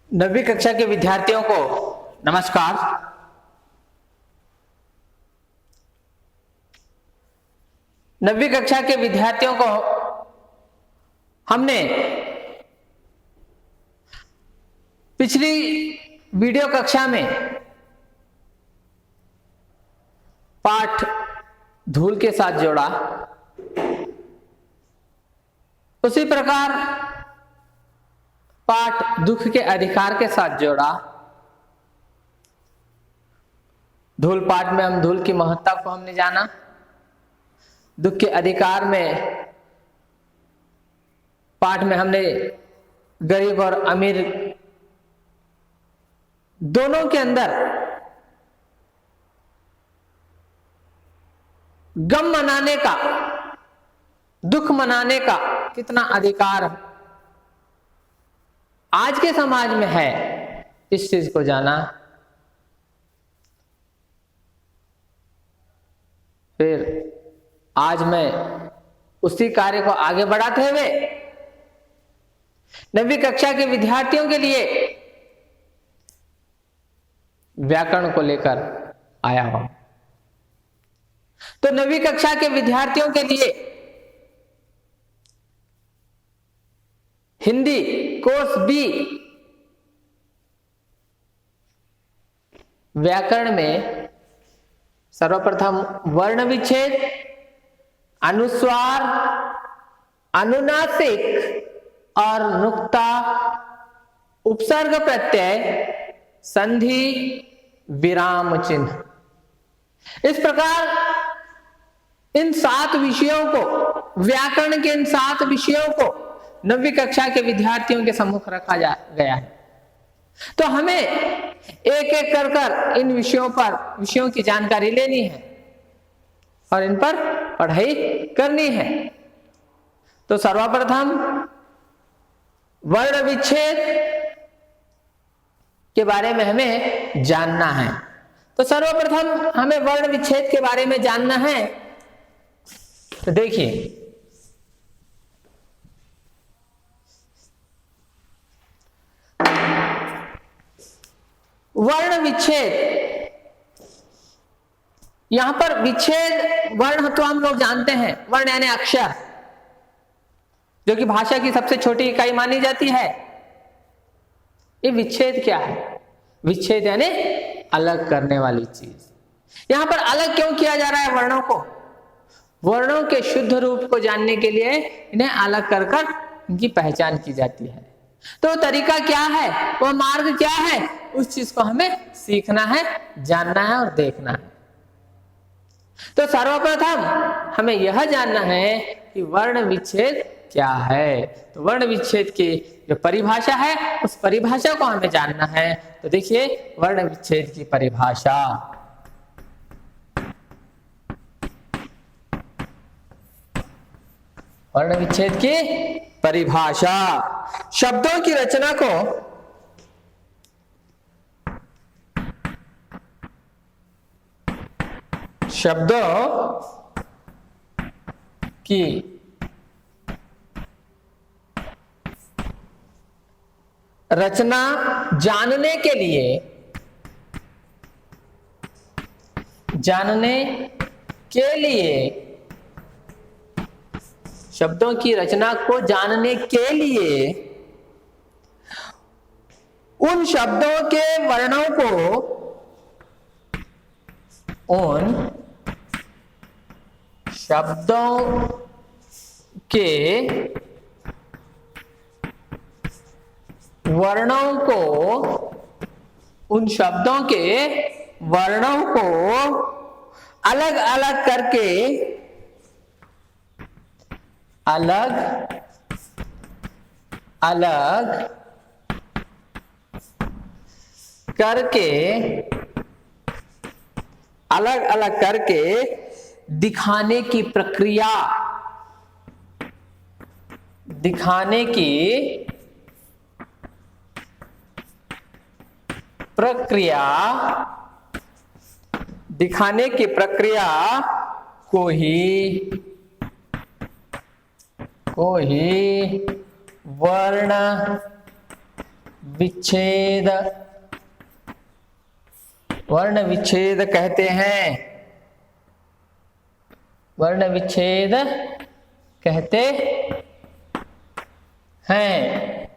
9वीं कक्षा के विद्यार्थियों को नमस्कार। नवीं कक्षा के विद्यार्थियों को हमने पिछली वीडियो कक्षा में पाठ धूल के साथ जोड़ा, उसी प्रकार पाठ दुख के अधिकार के साथ जोड़ा। धूल पाठ में हम धूल की महत्ता को हमने जाना, दुख के अधिकार में पाठ में हमने गरीब और अमीर दोनों के अंदर गम मनाने का, दुख मनाने का कितना अधिकार आज के समाज में है, इस चीज को जाना। फिर आज मैं उसी कार्य को आगे बढ़ाते हुए 9वीं कक्षा के विद्यार्थियों के लिए व्याकरण को लेकर आया हूं। तो 9वीं कक्षा के विद्यार्थियों के लिए हिंदी कोर्स बी व्याकरण में सर्वप्रथम वर्ण विच्छेद, अनुस्वार, अनुनासिक और नुक्ता, उपसर्ग प्रत्यय, संधि, विराम चिन्ह, इस प्रकार इन 7 विषयों को, व्याकरण के इन 7 विषयों को 9वीं कक्षा के विद्यार्थियों के सम्मुख रखा गया है। तो हमें एक एक कर इन विषयों की जानकारी लेनी है और इन पर पढ़ाई करनी है। तो सर्वप्रथम वर्ण विच्छेद के बारे में हमें जानना है। तो सर्वप्रथम हमें वर्ण विच्छेद के बारे में जानना है। तो देखिए, वर्ण विच्छेद, यहां पर विच्छेद वर्ण तो हम लोग जानते हैं, वर्ण यानी अक्षर, जो कि भाषा की सबसे छोटी इकाई मानी जाती है। ये विच्छेद क्या है? विच्छेद यानी अलग करने वाली चीज। यहां पर अलग क्यों किया जा रहा है वर्णों को? वर्णों के शुद्ध रूप को जानने के लिए इन्हें अलग कर कर इनकी पहचान की जाती है। तो तरीका क्या है, वो मार्ग क्या है, उस चीज को हमें सीखना है, जानना है और देखना है। तो सर्वप्रथम हमें यह जानना है कि वर्ण विच्छेद क्या है। तो वर्ण विच्छेद की जो परिभाषा है, उस परिभाषा को हमें जानना है। तो देखिए, वर्ण विच्छेद की परिभाषा, वर्ण विच्छेद की परिभाषा, शब्दों की रचना को शब्दों की रचना जानने के लिए शब्दों की रचना को जानने के लिए उन शब्दों के वर्णों को, उन शब्दों के वर्णों को, उन शब्दों के वर्णों को अलग अलग करके, अलग अलग करके दिखाने की प्रक्रिया, दिखाने की प्रक्रिया को ही वर्ण विच्छेद, वर्ण विच्छेद कहते हैं, वर्ण विच्छेद कहते हैं।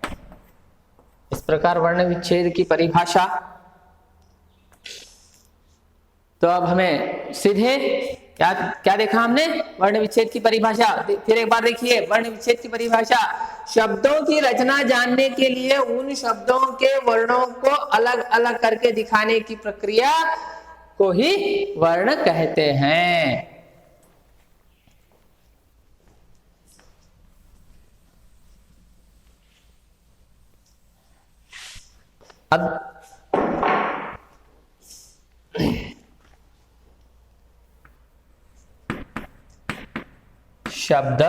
इस प्रकार वर्ण विच्छेद की परिभाषा। तो अब हमें सीधे क्या क्या देखा हमने, वर्ण विच्छेद की परिभाषा। फिर एक बार देखिए वर्ण विच्छेद की परिभाषा, शब्दों की रचना जानने के लिए उन शब्दों के वर्णों को अलग अलग करके दिखाने की प्रक्रिया को ही वर्ण कहते हैं। अब शब्द,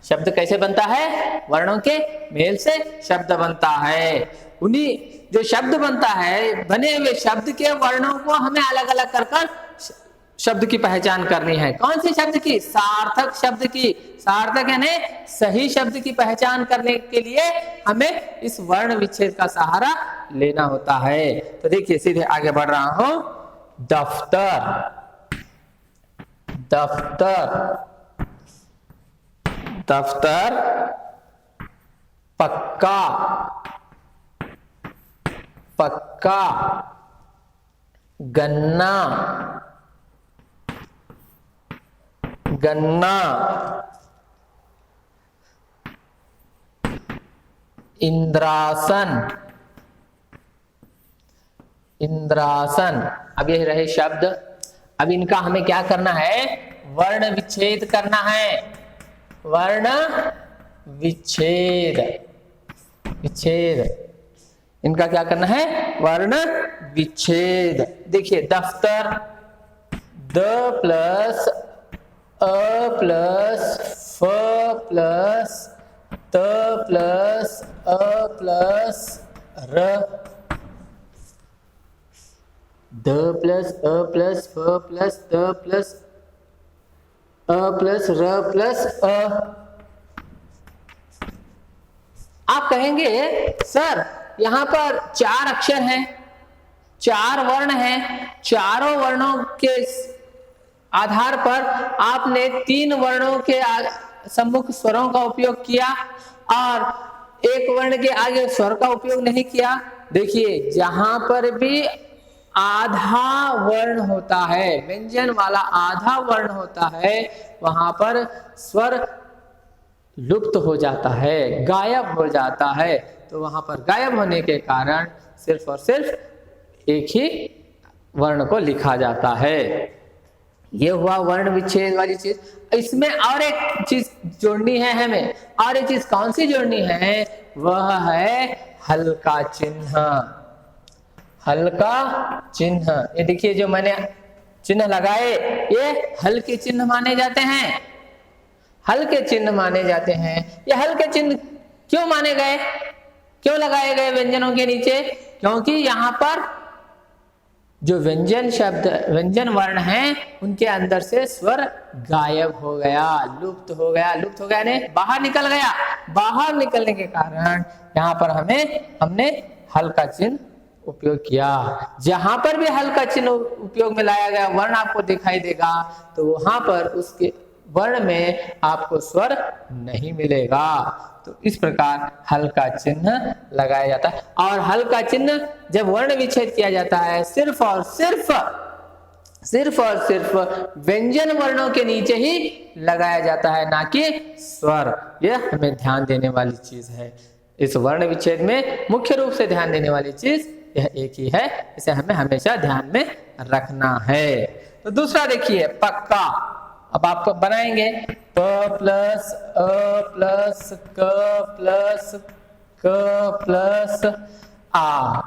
शब्द कैसे बनता है, वर्णों के मेल से शब्द बनता है। उन्हीं जो शब्द बनता है, बने हुए शब्द के वर्णों को हमें अलग अलग कर शब्द की पहचान करनी है। कौन से शब्द की, सार्थक शब्द की। सार्थक यानी सही शब्द की पहचान करने के लिए हमें इस वर्ण विच्छेद का सहारा लेना होता है। तो देखिए सीधे आगे बढ़ रहा हूं। दफ्तर, दफ्तर, दफ्तर, पक्का, पक्का, गन्ना, गन्ना, इंद्रासन, इंद्रासन। अब ये रहे शब्द। अब इनका हमें क्या करना है, वर्ण विच्छेद करना है। वर्ण विच्छेद, विच्छेद, इनका क्या करना है, वर्ण विच्छेद। देखिए दफ्तर, द प्लस अ प्लस फ प्लस त प्लस अ प्लस र, द प्लस अ प्लस फ प्लस त प्लस अ प्लस र प्लस अ। आप कहेंगे सर यहां पर 4 अक्षर हैं, 4 वर्ण हैं, चारों वर्णों के आधार पर आपने 3 वर्णों के सम्मुख स्वरों का उपयोग किया और 1 वर्ण के आगे स्वर का उपयोग नहीं किया। देखिए जहां पर भी आधा वर्ण होता है, व्यंजन वाला आधा वर्ण होता है, वहां पर स्वर लुप्त हो जाता है, गायब हो जाता है। तो वहां पर गायब होने के कारण सिर्फ और सिर्फ एक ही वर्ण को लिखा जाता है। ये हुआ वर्ण विच्छेद वाली चीज। इसमें और एक चीज जोड़नी है हमें, और एक चीज कौन सी जोड़नी है, वह है हल्का चिन्ह, हल्का चिन्ह। ये देखिए जो मैंने चिन्ह लगाए ये हल्के चिन्ह माने जाते हैं, हल्के चिन्ह माने जाते हैं। ये हल्के चिन्ह क्यों माने गए, क्यों लगाए गए व्यंजनों के नीचे, क्योंकि यहाँ पर जो व्यंजन शब्द, व्यंजन वर्ण हैं, उनके अंदर से स्वर गायब हो गया, लुप्त हो गया। लुप्त हो गया यानी बाहर निकल गया। बाहर निकलने के कारण यहाँ पर हमने हल्का चिन्ह उपयोग किया। जहां पर भी हल्का चिन्ह उपयोग में लाया गया वर्ण आपको दिखाई देगा, तो वहां पर उसके वर्ण में आपको स्वर नहीं मिलेगा। तो इस प्रकार हल्का चिन्ह लगाया जाता है। और हल्का चिन्ह जब वर्ण विच्छेद किया जाता है सिर्फ और सिर्फ व्यंजन वर्णों के नीचे ही लगाया जाता है, ना कि स्वर। यह हमें ध्यान देने वाली चीज है। इस वर्ण विच्छेद में मुख्य रूप से ध्यान देने वाली चीज यह एक ही है, इसे हमें हमेशा ध्यान में रखना है। तो दूसरा देखिए पक्का। अब आपको बनाएंगे प प्लस अ प्लस क प्लस क प्लस आ,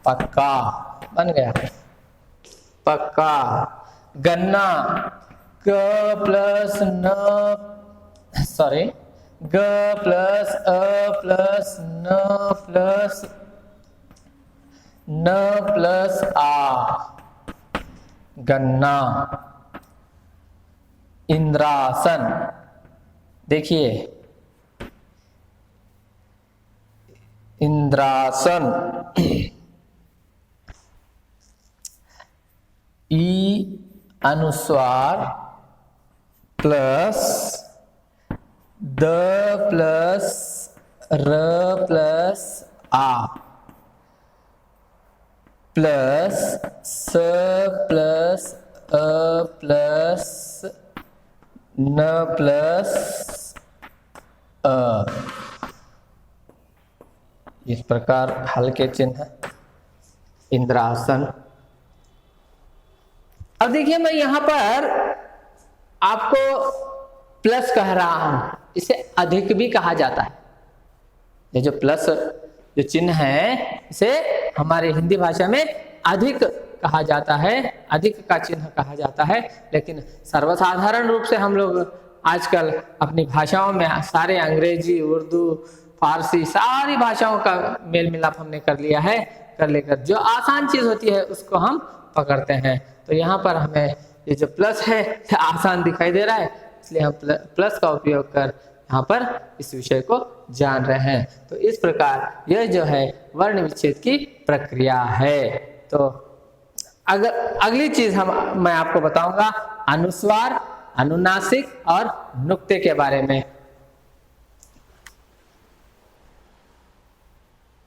पक्का बन गया। पक्का। गन्ना, ग प्लस न, सॉरी, ग प्लस अ प्लस न प्लस न प्लस आ, गन्ना। इंद्रासन। देखिए इंद्रासन, ई अनुस्वार प्लस द प्लस र प्लस आ प्लस स प्लस अ प्लस न प्लस अ, इस प्रकार हल्के चिन्ह है इंद्रासन। अब देखिए मैं यहां पर आपको प्लस कह रहा हूं, इसे अधिक भी कहा जाता है। ये जो प्लस जो चिन्ह है इसे हमारे हिंदी भाषा में अधिक कहा जाता है, अधिक का चिन्ह कहा जाता है। लेकिन सर्वसाधारण रूप से हम लोग आजकल अपनी भाषाओं में सारे अंग्रेजी, उर्दू, फारसी सारी भाषाओं का मेल मिलाप हमने कर लिया है। कर लेकर जो आसान चीज होती है उसको हम पकड़ते हैं। तो यहाँ पर हमें ये जो प्लस है आसान दिखाई दे रहा है, इसलिए हम प्लस का उपयोग कर यहाँ पर इस विषय को जान रहे हैं। तो इस प्रकार यह जो है वर्ण विच्छेद की प्रक्रिया है। तो अगर अगली चीज मैं आपको बताऊंगा अनुस्वार, अनुनासिक और नुक्ते के बारे में।